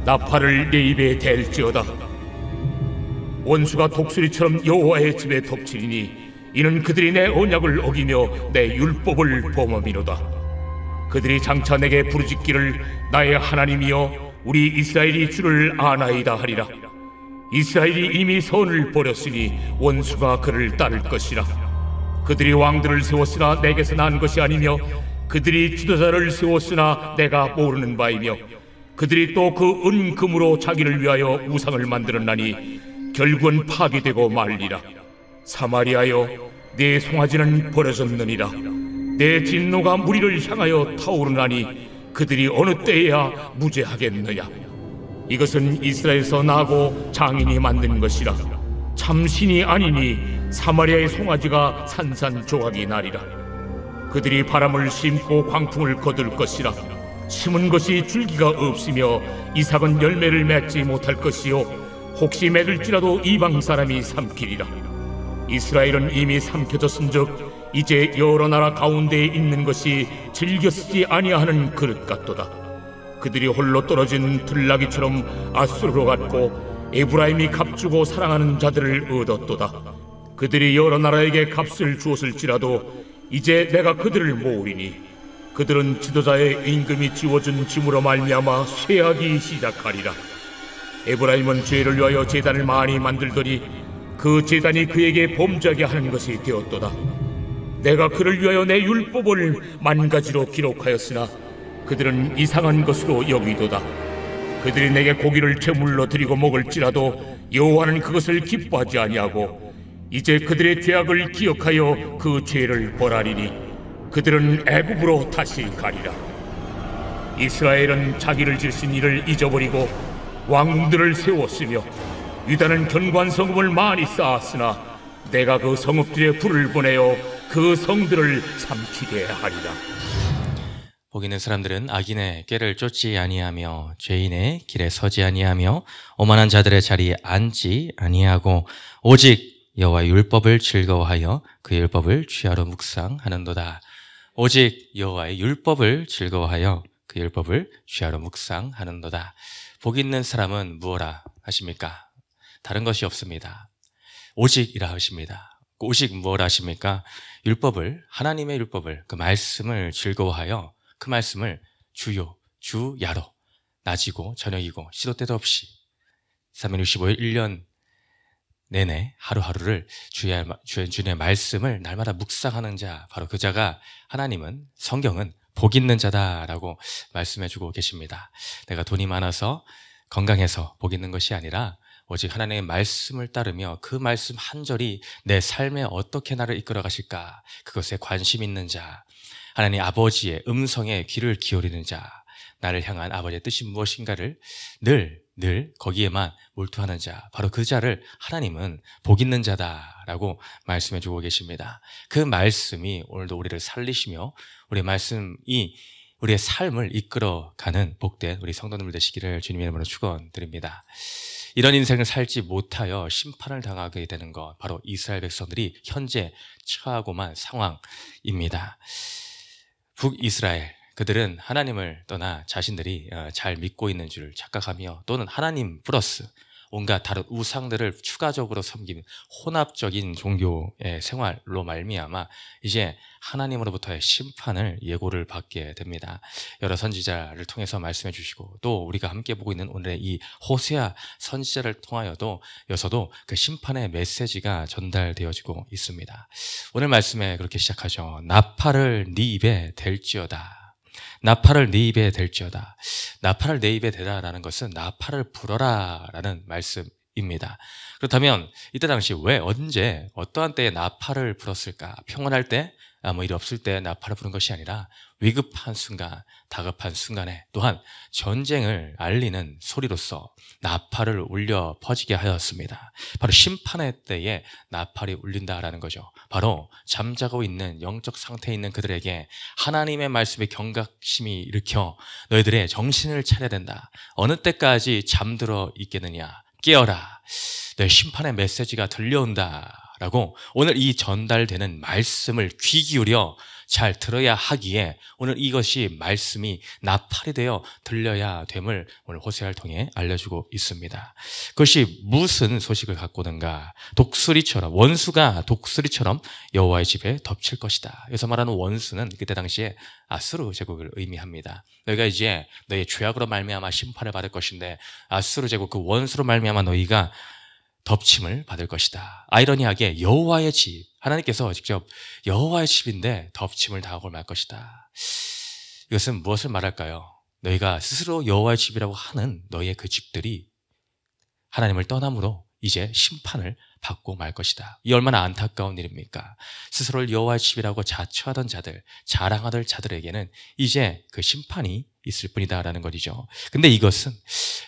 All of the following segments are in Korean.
나팔을 내 입에 댈지어다. 원수가 독수리처럼 여호와의 집에 덮치리니 이는 그들이 내 언약을 어기며 내 율법을 범함이로다. 그들이 장차 내게 부르짖기를 나의 하나님이여 우리 이스라엘이 주를 아나이다 하리라. 이스라엘이 이미 선을 버렸으니 원수가 그를 따를 것이라. 그들이 왕들을 세웠으나 내게서 난 것이 아니며 그들이 지도자를 세웠으나 내가 모르는 바이며 그들이 또 그 은금으로 자기를 위하여 우상을 만들었나니 결국은 파괴되고 말리라. 사마리아여 내 송아지는 버려졌느니라. 내 진노가 무리를 향하여 타오르나니 그들이 어느 때에야 무죄하겠느냐. 이것은 이스라엘에서 나고 장인이 만든 것이라. 참신이 아니니 사마리아의 송아지가 산산조각이 나리라. 그들이 바람을 심고 광풍을 거둘 것이라. 심은 것이 줄기가 없으며 이삭은 열매를 맺지 못할 것이요 혹시 맺을지라도 이방 사람이 삼키리라. 이스라엘은 이미 삼켜졌은즉 이제 여러 나라 가운데에 있는 것이 즐겨 쓰지 아니하는 그릇 같도다. 그들이 홀로 떨어진 들나귀처럼 아수르로 갔고 에브라임이 값주고 사랑하는 자들을 얻었도다. 그들이 여러 나라에게 값을 주었을지라도 이제 내가 그들을 모으리니 그들은 지도자의 임금이 지워준 짐으로 말미암아 쇠하기 시작하리라. 에브라임은 죄를 위하여 제단을 많이 만들더니 그 제단이 그에게 범죄하게 하는 것이 되었도다. 내가 그를 위하여 내 율법을 만가지로 기록하였으나 그들은 이상한 것으로 여기도다. 그들이 내게 고기를 제물로 드리고 먹을지라도 여호와는 그것을 기뻐하지 아니하고 이제 그들의 죄악을 기억하여 그 죄를 벌하리니 그들은 애굽으로 다시 가리라. 이스라엘은 자기를 지으신 이를 잊어버리고 왕들을 세웠으며 유다는 견고한 성읍을 많이 쌓았으나 내가 그 성읍들에 불을 보내어 그 성들을 삼키게 하리라. 복 있는 사람들은 악인의 꾀를 쫓지 아니하며 죄인의 길에 서지 아니하며 오만한 자들의 자리에 앉지 아니하고 오직 여호와의 율법을 즐거워하여 그 율법을 취하러 묵상하는도다. 오직 여호와의 율법을 즐거워하여 그 율법을 취하러 묵상하는도다. 복 있는 사람은 무엇라 하십니까? 다른 것이 없습니다. 오직이라 하십니다. 오직 무엇라 하십니까? 율법을, 하나님의 율법을, 그 말씀을 즐거워하여 그 말씀을 주요, 주야로 낮이고 저녁이고 시도 때도 없이 365일 1년 내내 하루하루를 주의 말씀을 날마다 묵상하는 자, 바로 그 자가 하나님은, 성경은 복 있는 자다라고 말씀해주고 계십니다. 내가 돈이 많아서 건강해서 복 있는 것이 아니라 오직 하나님의 말씀을 따르며 그 말씀 한 절이 내 삶에 어떻게 나를 이끌어 가실까, 그것에 관심 있는 자, 하나님 아버지의 음성에 귀를 기울이는 자, 나를 향한 아버지의 뜻이 무엇인가를 늘 거기에만 몰두하는 자, 바로 그 자를 하나님은 복 있는 자다라고 말씀해 주고 계십니다. 그 말씀이 오늘도 우리를 살리시며 우리의 말씀이 우리의 삶을 이끌어가는 복된 우리 성도님들 되시기를 주님의 이름으로 축원드립니다. 이런 인생을 살지 못하여 심판을 당하게 되는 것, 바로 이스라엘 백성들이 현재 처하고만 상황입니다. 북이스라엘, 그들은 하나님을 떠나 자신들이 잘 믿고 있는 줄 착각하며 또는 하나님 플러스 온갖 다른 우상들을 추가적으로 섬기는 혼합적인 종교의 생활로 말미암아 이제 하나님으로부터의 심판을 예고를 받게 됩니다. 여러 선지자를 통해서 말씀해 주시고 또 우리가 함께 보고 있는 오늘의 이 호세아 선지자를 통하여도 여서도 그 심판의 메시지가 전달되어지고 있습니다. 오늘 말씀에 그렇게 시작하죠. 나팔을 네 입에 댈지어다. 나팔을 네 입에 댈지어다. 나팔을 내 입에 대라라는 것은 나팔을 불어라 라는 말씀입니다. 그렇다면 이때 당시 왜, 언제, 어떠한 때에 나팔을 불었을까? 평온할 때, 아무 일 없을 때 나팔을 부른 것이 아니라 위급한 순간, 다급한 순간에 또한 전쟁을 알리는 소리로서 나팔을 울려 퍼지게 하였습니다. 바로 심판의 때에 나팔이 울린다라는 거죠. 바로 잠자고 있는 영적 상태에 있는 그들에게 하나님의 말씀의 경각심이 일으켜 너희들의 정신을 차려야 된다. 어느 때까지 잠들어 있겠느냐? 깨어라. 내 심판의 메시지가 들려온다 라고 오늘 이 전달되는 말씀을 귀 기울여 잘 들어야 하기에 오늘 이것이 말씀이 나팔이 되어 들려야 됨을 오늘 호세아를 통해 알려주고 있습니다. 그것이 무슨 소식을 갖고 오는가? 독수리처럼, 원수가 독수리처럼 여호와의 집에 덮칠 것이다. 여기서 말하는 원수는 그때 당시에 아수르 제국을 의미합니다. 너희가 이제 너희의 죄악으로 말미암아 심판을 받을 것인데 아수르 제국 그 원수로 말미암아 너희가 덮침을 받을 것이다. 아이러니하게 여호와의 집, 하나님께서 직접 여호와의 집인데 덮침을 당하고 말 것이다. 이것은 무엇을 말할까요? 너희가 스스로 여호와의 집이라고 하는 너희의 그 집들이 하나님을 떠남으로 이제 심판을 받고 말 것이다. 이 얼마나 안타까운 일입니까? 스스로를 여호와의 집이라고 자처하던 자들, 자랑하던 자들에게는 이제 그 심판이 있을 뿐이다라는 것이죠. 근데 이것은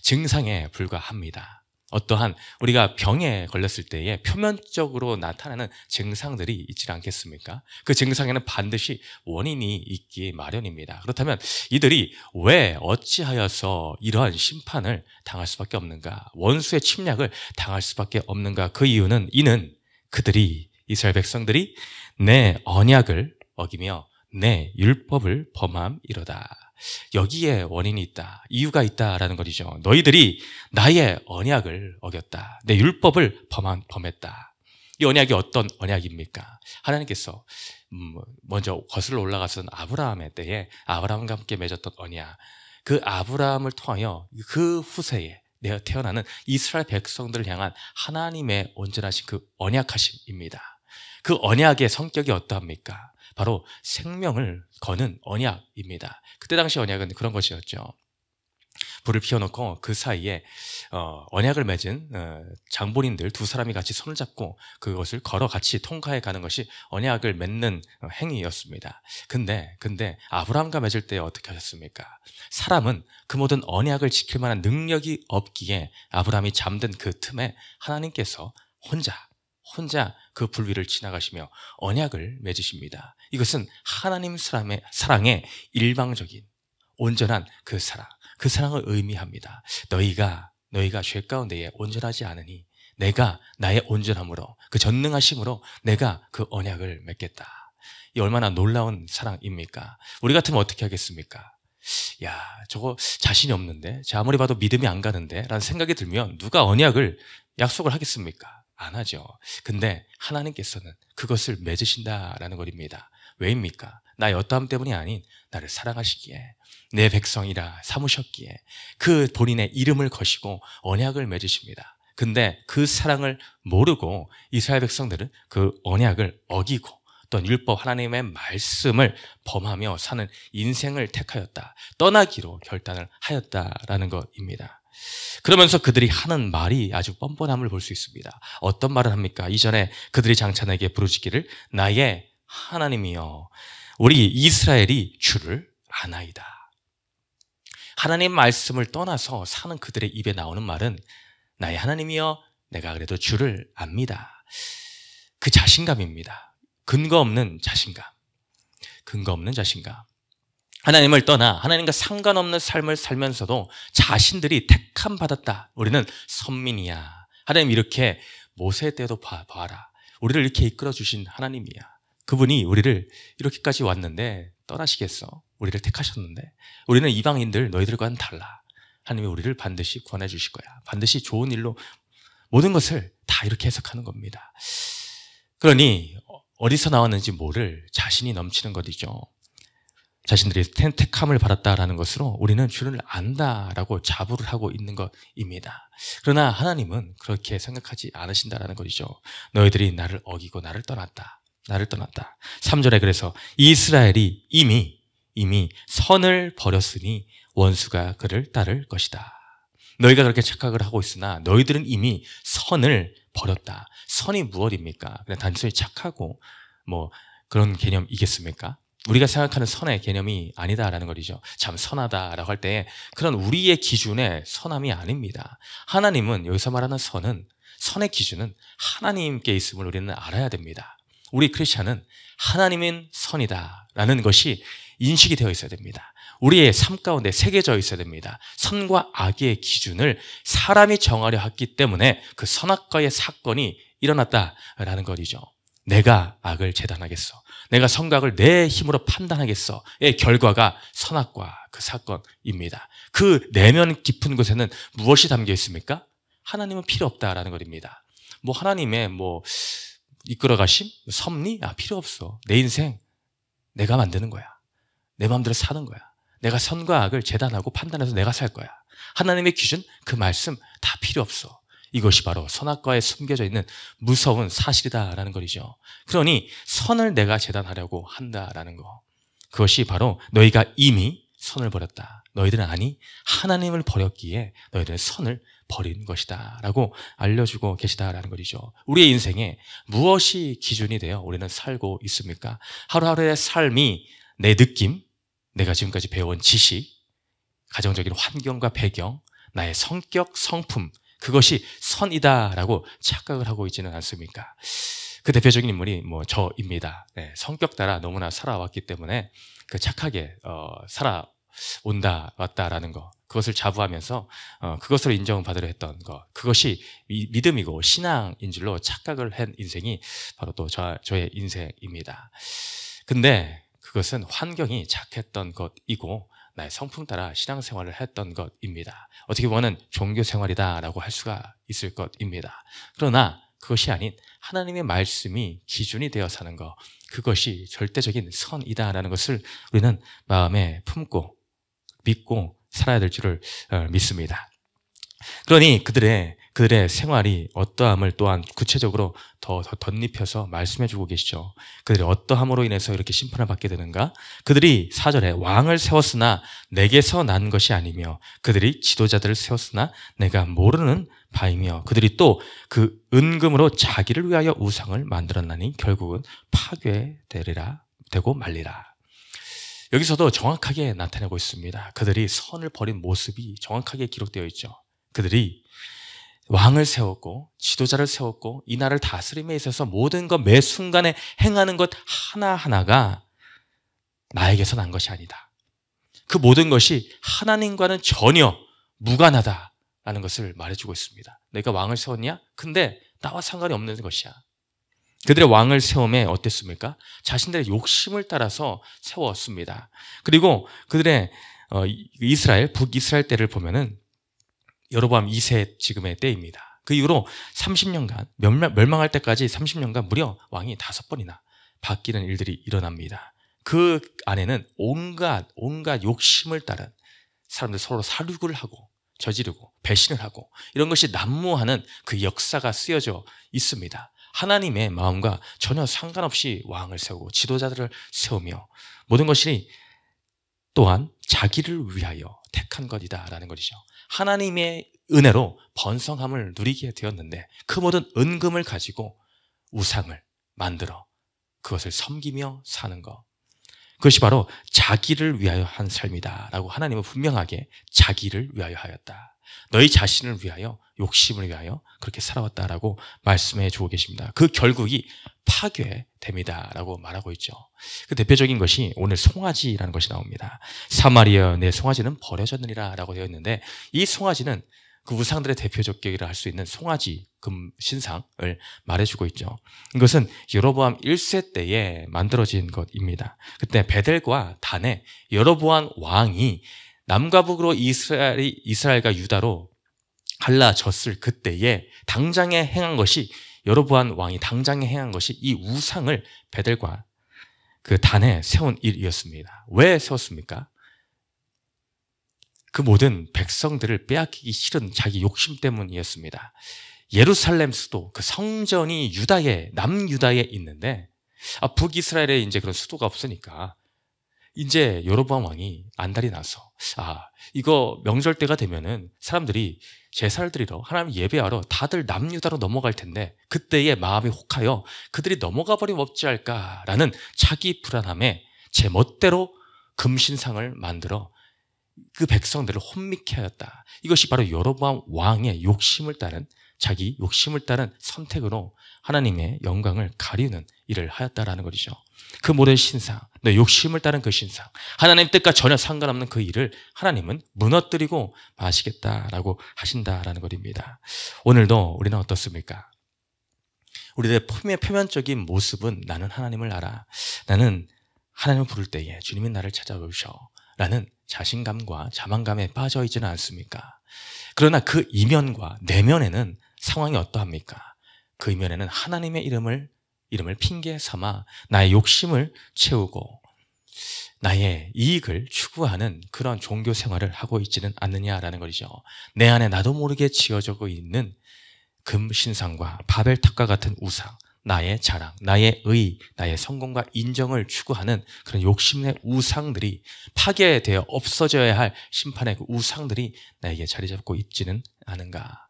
증상에 불과합니다. 어떠한 우리가 병에 걸렸을 때에 표면적으로 나타나는 증상들이 있지 않겠습니까? 그 증상에는 반드시 원인이 있기 마련입니다. 그렇다면 이들이 왜 어찌하여서 이러한 심판을 당할 수밖에 없는가? 원수의 침략을 당할 수밖에 없는가? 그 이유는 그들이 이스라엘 백성들이 내 언약을 어기며 내 율법을 범함이로다. 여기에 원인이 있다. 이유가 있다라는 것이죠. 너희들이 나의 언약을 어겼다. 내 율법을 범했다. 이 언약이 어떤 언약입니까? 하나님께서 먼저 거슬러 올라가선 아브라함의 때에 아브라함과 함께 맺었던 언약. 그 아브라함을 통하여 그 후세에 내어 태어나는 이스라엘 백성들을 향한 하나님의 온전하신 그 언약하심입니다. 그 언약의 성격이 어떠합니까? 바로 생명을 거는 언약입니다. 그때 당시 언약은 그런 것이었죠. 불을 피워놓고 그 사이에 언약을 맺은 장본인들 두 사람이 같이 손을 잡고 그것을 걸어 같이 통과해 가는 것이 언약을 맺는 행위였습니다. 근데 아브라함과 맺을 때 어떻게 하셨습니까? 사람은 그 모든 언약을 지킬 만한 능력이 없기에 아브라함이 잠든 그 틈에 하나님께서 혼자 그 불 위를 지나가시며 언약을 맺으십니다. 이것은 하나님 사랑의 일방적인 온전한 그 사랑을 의미합니다. 너희가 죄 가운데에 온전하지 않으니 내가 나의 온전함으로 그 전능하심으로 내가 그 언약을 맺겠다. 이 얼마나 놀라운 사랑입니까? 우리 같으면 어떻게 하겠습니까? 야, 저거 자신이 없는데, 아무리 봐도 믿음이 안 가는데 라는 생각이 들면 누가 언약을 약속을 하겠습니까? 안 하죠. 근데 하나님께서는 그것을 맺으신다라는 것입니다. 왜입니까? 나의 어떠함 때문이 아닌 나를 사랑하시기에 내 백성이라 삼으셨기에 그 본인의 이름을 거시고 언약을 맺으십니다. 근데 그 사랑을 모르고 이스라엘 백성들은 그 언약을 어기고 또 율법 하나님의 말씀을 범하며 사는 인생을 택하였다. 떠나기로 결단을 하였다라는 것입니다. 그러면서 그들이 하는 말이 아주 뻔뻔함을 볼 수 있습니다. 어떤 말을 합니까? 이전에 그들이 장차에게 부르짖기를 나의 하나님이여 우리 이스라엘이 주를 아나이다. 하나님 말씀을 떠나서 사는 그들의 입에 나오는 말은 나의 하나님이여 내가 그래도 주를 압니다. 그 자신감입니다. 근거 없는 자신감. 하나님을 떠나 하나님과 상관없는 삶을 살면서도 자신들이 택함 받았다. 우리는 선민이야. 하나님 이렇게 모세 때도 봐라. 우리를 이렇게 이끌어 주신 하나님이야. 그분이 우리를 이렇게까지 왔는데 떠나시겠어? 우리를 택하셨는데 우리는 이방인들 너희들과는 달라. 하나님이 우리를 반드시 구원해 주실 거야. 반드시 좋은 일로 모든 것을 다 이렇게 해석하는 겁니다. 그러니 어디서 나왔는지 모를 자신이 넘치는 것이죠. 자신들이 택함을 받았다라는 것으로 우리는 주를 안다라고 자부를 하고 있는 것입니다. 그러나 하나님은 그렇게 생각하지 않으신다라는 것이죠. 너희들이 나를 어기고 나를 떠났다. 3절에 그래서 이스라엘이 이미 선을 버렸으니 원수가 그를 따를 것이다. 너희가 그렇게 착각을 하고 있으나 너희들은 이미 선을 버렸다. 선이 무엇입니까? 그냥 단순히 착하고 그런 개념이겠습니까? 우리가 생각하는 선의 개념이 아니다라는 것이죠. 참 선하다라고 할 때 그런 우리의 기준의 선함이 아닙니다. 하나님은 여기서 말하는 선의 기준은 하나님께 있음을 우리는 알아야 됩니다. 우리 크리스찬은 하나님은 선이다라는 것이 인식이 되어 있어야 됩니다. 우리의 삶 가운데 새겨져 있어야 됩니다. 선과 악의 기준을 사람이 정하려 했기 때문에 그 선악과의 사건이 일어났다라는 것이죠. 내가 악을 재단하겠어. 내가 선악을 내 힘으로 판단하겠어의 결과가 선악과 그 사건입니다. 그 내면 깊은 곳에는 무엇이 담겨 있습니까? 하나님은 필요 없다라는 것입니다. 뭐 하나님의 뭐 이끌어 가심? 섭리? 필요 없어. 내 인생 내가 만드는 거야. 내 마음대로 사는 거야. 내가 선과 악을 재단하고 판단해서 내가 살 거야. 하나님의 기준, 그 말씀 다 필요 없어. 이것이 바로 선악과에 숨겨져 있는 무서운 사실이다라는 것이죠. 그러니 선을 내가 재단하려고 한다라는 거. 그것이 바로 너희가 이미 선을 버렸다. 너희들은 아니 하나님을 버렸기에 너희들은 선을 버린 것이다 라고 알려주고 계시다라는 것이죠. 우리의 인생에 무엇이 기준이 되어 우리는 살고 있습니까? 하루하루의 삶이 내 느낌, 내가 지금까지 배워온 지식, 가정적인 환경과 배경, 나의 성격, 성품, 그것이 선이다라고 착각을 하고 있지는 않습니까? 그 대표적인 인물이 저입니다. 네, 성격 따라 너무나 살아왔기 때문에 그 착하게 살아온다 왔다라는 거, 그것을 자부하면서 그것으로 인정받으려 했던 것, 그것이 믿음이고 신앙인 줄로 착각을 한 인생이 바로 또 저의 인생입니다. 근데 그것은 환경이 착했던 것이고 나의 성품 따라 신앙생활을 했던 것입니다. 어떻게 보면 종교생활이다라고 할 수가 있을 것입니다. 그러나 그것이 아닌 하나님의 말씀이 기준이 되어 사는 것, 그것이 절대적인 선이다라는 것을 우리는 마음에 품고 믿고 살아야 될 줄을 믿습니다. 그러니 그들의 생활이 어떠함을 또한 구체적으로 더 덧입혀서 말씀해주고 계시죠. 그들이 어떠함으로 인해서 이렇게 심판을 받게 되는가? 그들이 4절에 왕을 세웠으나 내게서 난 것이 아니며 그들이 지도자들을 세웠으나 내가 모르는 바이며 그들이 또 그 은금으로 자기를 위하여 우상을 만들었나니 결국은 파괴되고 말리라. 여기서도 정확하게 나타내고 있습니다. 그들이 선을 버린 모습이 정확하게 기록되어 있죠. 그들이 왕을 세웠고 지도자를 세웠고 이 나라를 다스림에 있어서 모든 것 매 순간에 행하는 것 하나하나가 나에게서 난 것이 아니다. 그 모든 것이 하나님과는 전혀 무관하다라는 것을 말해주고 있습니다. 내가 왕을 세웠냐? 근데 나와 상관이 없는 것이야. 그들의 왕을 세움에 어땠습니까? 자신들의 욕심을 따라서 세웠습니다. 그리고 그들의 북이스라엘 때를 보면은 여로보암 2세 지금의 때입니다. 그 이후로 30년간 멸망할 때까지 30년간 무려 왕이 5번이나 바뀌는 일들이 일어납니다. 그 안에는 온갖 욕심을 따른 사람들 서로 살육을 하고 저지르고 배신을 하고 이런 것이 난무하는 그 역사가 쓰여져 있습니다. 하나님의 마음과 전혀 상관없이 왕을 세우고 지도자들을 세우며 모든 것이 또한 자기를 위하여 택한 것이다라는 것이죠. 하나님의 은혜로 번성함을 누리게 되었는데 그 모든 은금을 가지고 우상을 만들어 그것을 섬기며 사는 것, 그것이 바로 자기를 위하여 한 삶이다라고 하나님은 분명하게 자기를 위하여 하였다. 너희 자신을 위하여 욕심을 위하여 그렇게 살아왔다라고 말씀해 주고 계십니다. 그 결국이 파괴됨이다라고 말하고 있죠. 그 대표적인 것이 오늘 송아지라는 것이 나옵니다. 사마리아 내 송아지는 버려졌느니라 라고 되어 있는데 이 송아지는 그 우상들의 대표적 격이라 할 수 있는 송아지 금 신상을 말해주고 있죠. 이것은 여로보암 1세 때에 만들어진 것입니다. 그때 베델과 단에 여로보암 왕이 남과 북으로 이스라엘과 유다로 갈라졌을 그때에 당장에 행한 것이 여로보암 왕이 당장에 행한 것이 이 우상을 베델과 그 단에 세운 일이었습니다. 왜 세웠습니까? 그 모든 백성들을 빼앗기기 싫은 자기 욕심 때문이었습니다. 예루살렘 수도 그 성전이 남유다에 있는데 북이스라엘에 이제 그런 수도가 없으니까 이제 여로보암 왕이 안달이 나서 이거 명절 때가 되면은 사람들이 제사를 드리러 하나님 예배하러 다들 남유다로 넘어갈 텐데 그때의 마음이 혹하여 그들이 넘어가 버리면 어찌할까라는 자기 불안함에 제 멋대로 금신상을 만들어 그 백성들을 혼미케 하였다. 이것이 바로 여로보암 왕의 욕심을 따른 자기 욕심을 따른 선택으로 하나님의 영광을 가리우는 일을 하였다라는 것이죠. 그 모든 신상, 내 욕심을 따른 그 신상, 하나님 뜻과 전혀 상관없는 그 일을 하나님은 무너뜨리고 마시겠다라고 하신다라는 것입니다. 오늘도 우리는 어떻습니까? 우리들의 표면적인 모습은 나는 하나님을 알아. 나는 하나님을 부를 때에 주님이 나를 찾아오셔. 라는 자신감과 자만감에 빠져 있지는 않습니까? 그러나 그 이면과 내면에는 상황이 어떠합니까? 그 이면에는 하나님의 이름을 핑계 삼아 나의 욕심을 채우고 나의 이익을 추구하는 그런 종교 생활을 하고 있지는 않느냐라는 것이죠. 내 안에 나도 모르게 지어지고 있는 금신상과 바벨탑과 같은 우상, 나의 자랑, 나의 의, 나의 성공과 인정을 추구하는 그런 욕심의 우상들이 파괴되어 없어져야 할 심판의 그 우상들이 나에게 자리 잡고 있지는 않은가.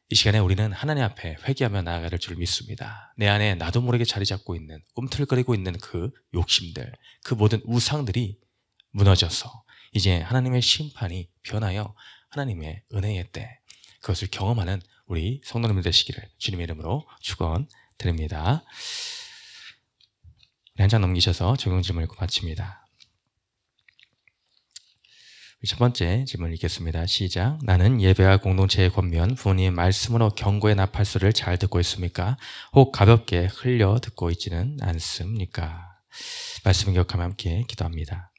이 시간에 우리는 하나님 앞에 회개하며 나아갈 줄 믿습니다. 내 안에 나도 모르게 자리 잡고 있는, 꿈틀거리고 있는 그 욕심들, 그 모든 우상들이 무너져서 이제 하나님의 심판이 변하여 하나님의 은혜의 때 그것을 경험하는 우리 성도님들 되시기를 주님의 이름으로 축원드립니다. 한 장 넘기셔서 적용 질문을 마칩니다. 첫 번째 질문 읽겠습니다. 시작. 나는 예배와 공동체의 권면, 부모님의 말씀으로 경고의 나팔소리를 잘 듣고 있습니까? 혹 가볍게 흘려 듣고 있지는 않습니까? 말씀을 기억하며 함께 기도합니다.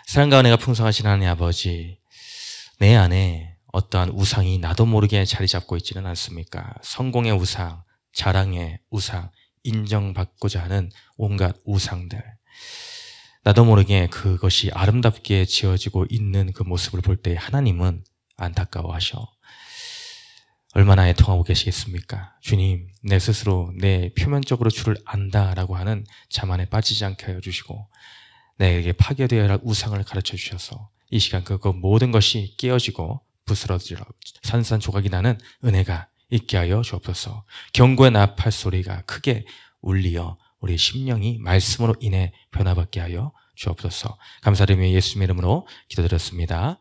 사랑과 은혜가 풍성하신 하나님 아버지, 내 안에 어떠한 우상이 나도 모르게 자리 잡고 있지는 않습니까? 성공의 우상, 자랑의 우상, 인정받고자 하는 온갖 우상들, 나도 모르게 그것이 아름답게 지어지고 있는 그 모습을 볼 때 하나님은 안타까워하셔. 얼마나 애통하고 계시겠습니까? 주님, 내 스스로 내 표면적으로 주를 안다라고 하는 자만에 빠지지 않게 하여 주시고 내게 파괴되어야 할 우상을 가르쳐 주셔서 이 시간 그 모든 것이 깨어지고 부스러지고 산산조각이 나는 은혜가 있게 하여 주옵소서. 경고의 나팔 소리가 크게 울리어 우리 심령이 말씀으로 인해 변화받게 하여 주옵소서. 감사드리며 예수님의 이름으로 기도드렸습니다.